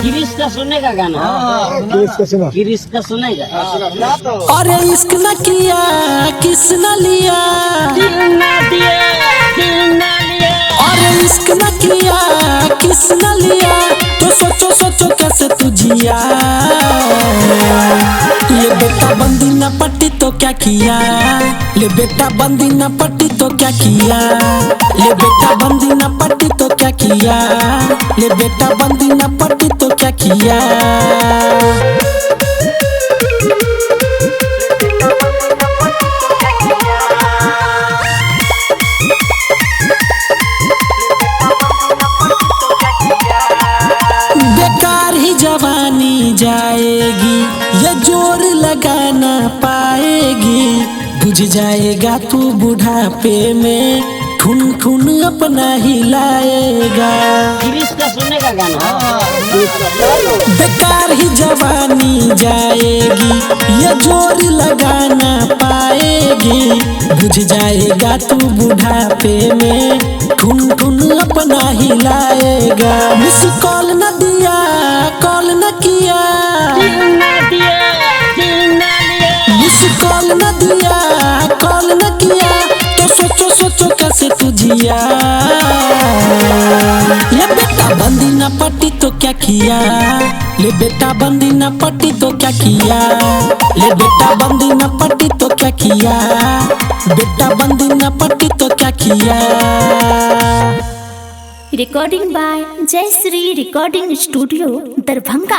गिरीश का सुनने का गाना। गिरीश का सुनेगा। अरे इश्क न किया किस न लिया, दिल ना दिया दिल ना लिया। अरे इश्क न किया किस न लिया, तो सोचो सोचो कैसे तू जिया। ले बेटा बंदी न पट्टी तो क्या किया, ले बेटा बंदी न पट्टी तो क्या किया, ले बेटा बंदी न पट्टी तो क्या किया, ले बेटा बंदी न पट्टी तो क्या किया। बेकार ही जवानी जाएगी, ये जोर लगा ना पाएगी, बुझ जाएगा तू बुढ़ापे में, खून खून अपना हिलाएगा। गिरीश का सुनने का गाना। बेकार ही जवानी जाएगी, ये जोर लगा ना पाएगी, बुझ जाएगा तू बुढ़ापे में, खून खून अपना हिलाएगा। मिस कॉल न दिया कॉल न किया, दिल ना दिया दिल ना लिया। मिस कॉल न दिया कॉल न किया, तो सोचो सोचो कैसे तू जिया। ले बेटा बंदी न पट्टी तो क्या किया, ले बेटा बंदी न पट्टी तो क्या किया, ले बेटा बंदी न पट्टी तो क्या किया, बेटा बंदी न पट्टी तो क्या किया। Recording by Jai Shri Recording Studio, Darbhanga।